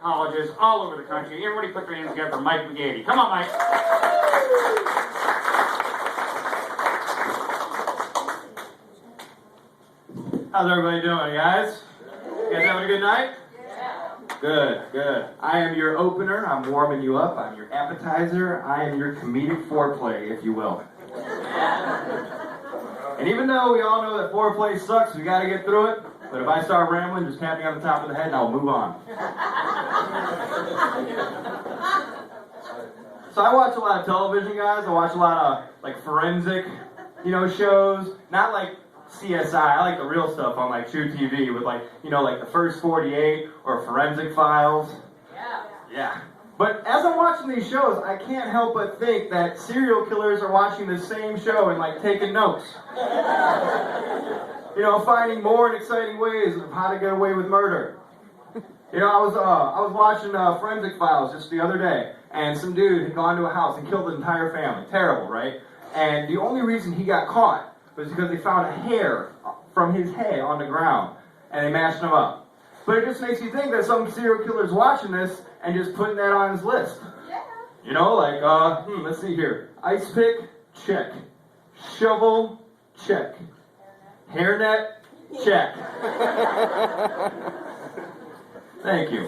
colleges all over the country. Everybody put their hands together for Mike McGeady. Come on, Mike. How's everybody doing, guys? You guys having a good night? Good, good. I am your opener. I'm warming you up. I'm your appetizer. I am your comedic foreplay, if you will. And even though we all know that foreplay sucks, we got to get through it. But if I start rambling, just tap me on the top of the head and I'll move on. So I watch a lot of television, guys. I watch a lot of like forensic, shows. Not like CSI. I like the real stuff on like True TV with like, like the First 48 or Forensic Files. Yeah. But as I'm watching these shows, I can't help but think that serial killers are watching the same show and like taking notes. Finding more and exciting ways of how to get away with murder. I was watching Forensic Files just the other day, and some dude had gone to a house and killed his entire family. Terrible, right? And the only reason he got caught was because they found a hair from his head on the ground, and they mashed him up. But it just makes you think that some serial killer's watching this and just putting that on his list. Let's see here. Ice pick, check. Shovel, check. Hairnet, check. Thank you.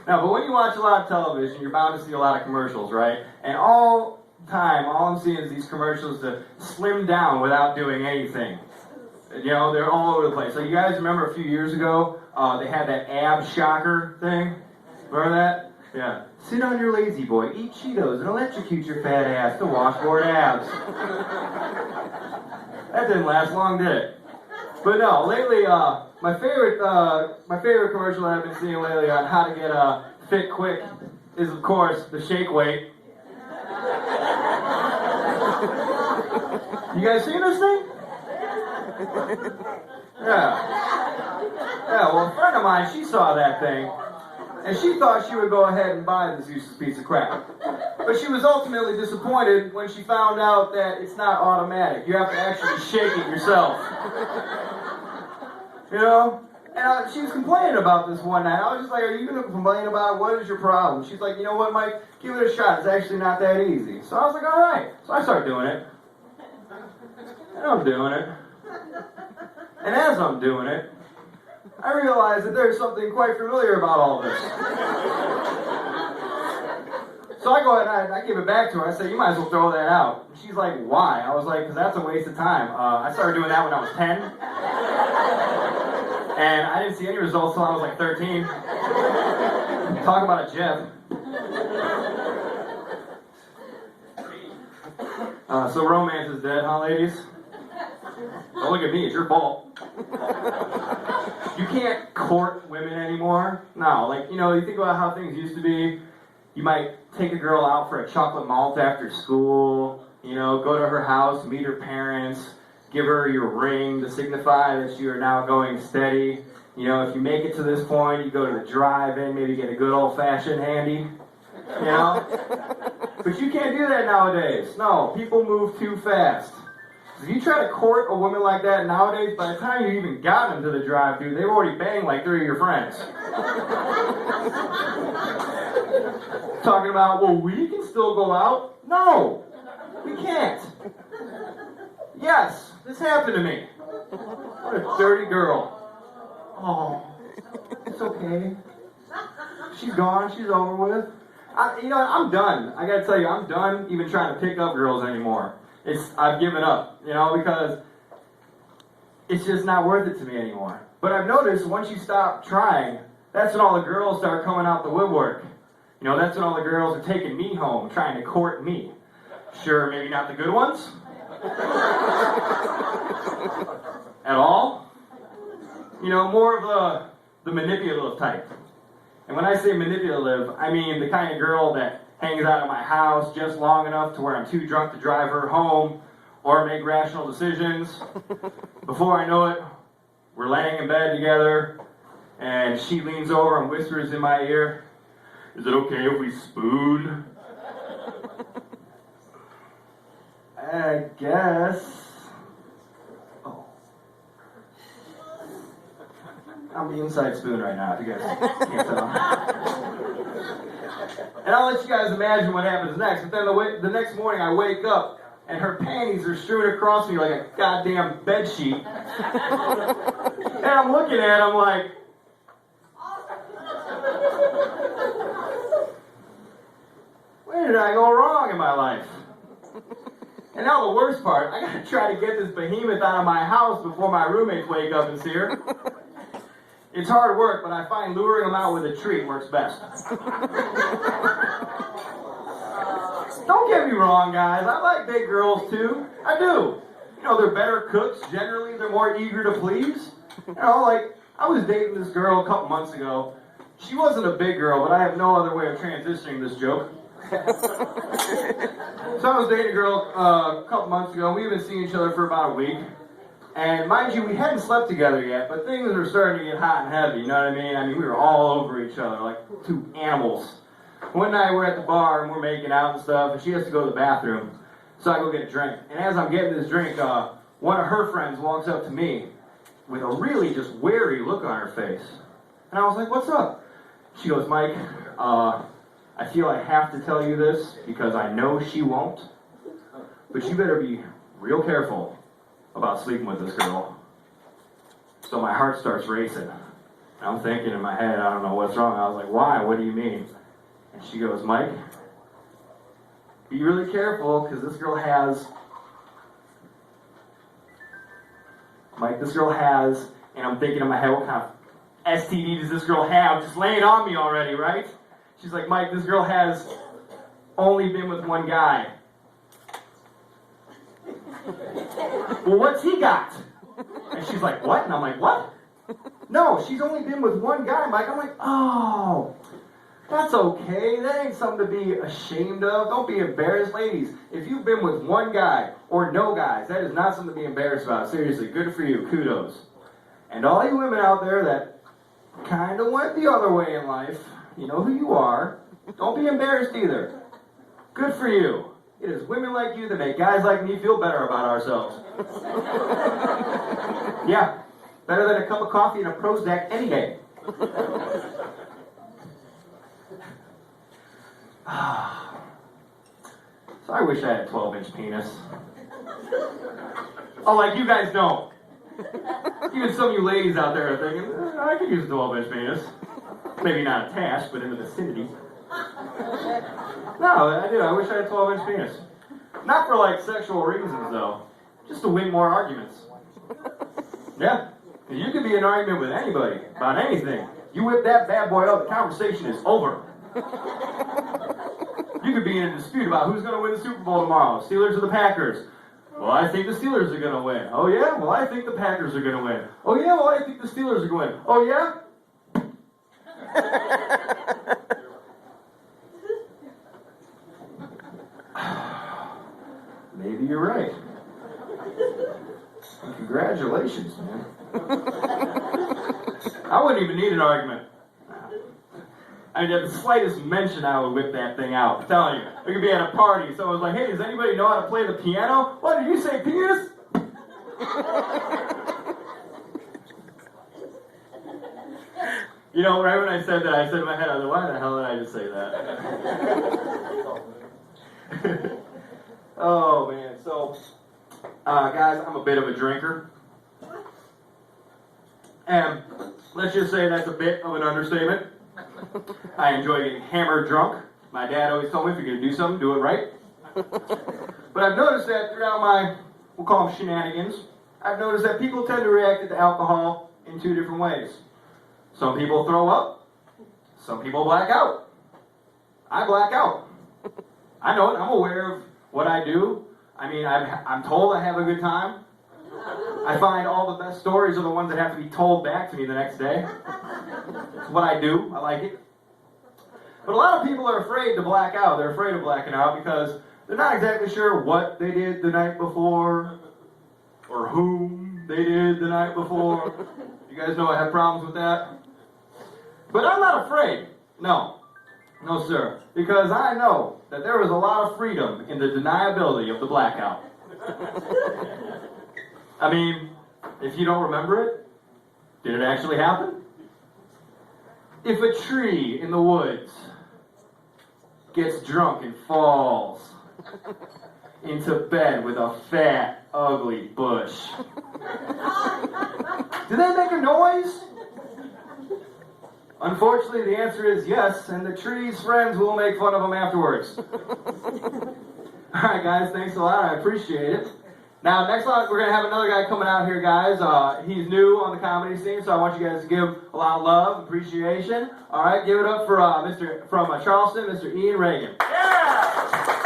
Now, but when you watch a lot of television, you're bound to see a lot of commercials, right? And all I'm seeing is these commercials to slim down without doing anything. They're all over the place. So you guys remember a few years ago, they had that ab shocker thing? Remember that? Yeah. Sit on your lazy boy, eat Cheetos, and electrocute your fat ass to washboard abs. That didn't last long, did it? But no, lately, my favorite commercial that I've been seeing lately on how to get fit quick is, of course, the shake weight. You guys seen this thing? Yeah, well, a friend of mine, she saw that thing, and she thought she would go ahead and buy this useless piece of crap. But she was ultimately disappointed when she found out that it's not automatic. You have to actually shake it yourself. And she was complaining about this one night. I was just like, are you going to complain about it? What is your problem? She's like, you know what, Mike? Give it a shot. It's actually not that easy. So I was like, all right. So I started doing it. And I'm doing it. And as I'm doing it, I realized that there's something quite familiar about all this. So I go ahead and I give it back to her. I say, you might as well throw that out. And she's like, why? I was like, because that's a waste of time. I started doing that when I was 10. And I didn't see any results until I was like 13. Talk about a Jeff. So romance is dead, huh, ladies? Don't look at me, it's your fault. You can't court women anymore. No, you think about how things used to be. You might take a girl out for a chocolate malt after school, go to her house, meet her parents, give her your ring to signify that you are now going steady. If you make it to this point, you go to the drive-in, maybe get a good old-fashioned handy. But you can't do that nowadays. No, people move too fast. If you try to court a woman like that nowadays, by the time you even got them to the drive-thru, they've already banged like 3 of your friends. Talking about, well, we can still go out. No, we can't. Yes, this happened to me. What a dirty girl. Oh, it's okay. She's gone. She's over with. I'm done. I gotta tell you, I'm done even trying to pick up girls anymore. I've given up, because it's just not worth it to me anymore. But I've noticed once you stop trying, that's when all the girls start coming out the woodwork. That's when all the girls are taking me home, trying to court me. Sure, maybe not the good ones. At all. More of the manipulative type. And when I say manipulative, I mean the kind of girl that hangs out at my house just long enough to where I'm too drunk to drive her home or make rational decisions. Before I know it, we're laying in bed together, and she leans over and whispers in my ear, "Is it okay if we spoon?" I guess. Oh. I'm the inside spoon right now, if you guys can't tell. And I'll let you guys imagine what happens next. But then the next morning I wake up, and her panties are strewn across me like a goddamn bed sheet. And I'm looking at it, I'm like, where did I go wrong in my life? And now the worst part, I gotta try to get this behemoth out of my house before my roommates wake up and see her. It's hard work, but I find luring them out with a treat works best. Don't get me wrong, guys. I like big girls, too. I do. You know, they're better cooks. Generally, they're more eager to please. You know, like, I was dating this girl a couple months ago. She wasn't a big girl, but I have no other way of transitioning this joke. So I was dating a girl a couple months ago, and we've been seeing each other for about a week. And mind you, we hadn't slept together yet, but things were starting to get hot and heavy, you know what I mean? I mean, we were all over each other, like two animals. One night we're at the bar, and we're making out and stuff, and she has to go to the bathroom. So I go get a drink. And as I'm getting this drink, one of her friends walks up to me with a really just wary look on her face. And I was like, what's up? She goes, Mike, I feel I have to tell you this because I know she won't, but you better be real careful about sleeping with this girl. So my heart starts racing. I'm thinking in my head, I don't know what's wrong. I was like, why? What do you mean? And she goes, Mike, be really careful because this girl has, and I'm thinking in my head, what kind of STD does this girl have? Just lay it on me already, right? She's like, Mike, this girl has only been with one guy. Well, what's he got? And she's like, what? And I'm like, what? No, she's only been with one guy, Mike. I'm like, oh, that's okay. That ain't something to be ashamed of. Don't be embarrassed. Ladies, if you've been with one guy or no guys, that is not something to be embarrassed about. Seriously, good for you. Kudos. And all you women out there that kind of went the other way in life, you know who you are. Don't be embarrassed either. Good for you. It is women like you that make guys like me feel better about ourselves. Yeah, better than a cup of coffee and a Prozac any day. So I wish I had a 12-inch penis. Oh, like you guys don't. Even some of you ladies out there are thinking, I could use a 12-inch penis. Maybe not attached, but in the vicinity. No, I do. I wish I had a 12-inch penis. Not for, like, sexual reasons, though. Just to win more arguments. Yeah. You could be in an argument with anybody about anything. You whip that bad boy up, the conversation is over. You could be in a dispute about who's going to win the Super Bowl tomorrow, Steelers or the Packers. Well, I think the Steelers are going to win. Oh, yeah? Well, I think the Packers are going to win. Oh, yeah? Well, I think the Steelers are going to win. Oh, yeah? Maybe you're right. Well, congratulations, man. I wouldn't even need an argument. I mean, at the slightest mention, I would whip that thing out. I'm telling you. We could be at a party. Someone's like, hey, does anybody know how to play the piano? What, did you say penis? You know, right when I said that, I said in my head, I was like, why the hell did I just say that? Oh, man. So, guys, I'm a bit of a drinker. And let's just say that's a bit of an understatement. I enjoy getting hammered drunk. My dad always told me, if you're going to do something, do it right. But I've noticed that throughout my, we'll call them shenanigans, I've noticed that people tend to react to alcohol in two different ways. Some people throw up. Some people black out. I black out. I know it. I'm aware of what I do. I mean, I'm told I have a good time. I find all the best stories are the ones that have to be told back to me the next day. It's what I do. I like it. But a lot of people are afraid to black out. They're afraid of blacking out because they're not exactly sure what they did the night before or whom they did the night before. You guys know I have problems with that. But I'm not afraid. No. No, sir. Because I know that there is a lot of freedom in the deniability of the blackout. I mean, if you don't remember it, Did it actually happen? If a tree in the woods gets drunk and falls into bed with a fat, ugly bush, do they make a noise? Unfortunately, the answer is yes, and the tree's friends will make fun of them afterwards. Alright guys, thanks a lot, I appreciate it. Now, next time we're going to have another guy coming out here, guys. He's new on the comedy scene, so I want you guys to give a lot of love, appreciation. Alright, give it up for Mr. from Charleston, Mr. Ian Reagan. Yeah!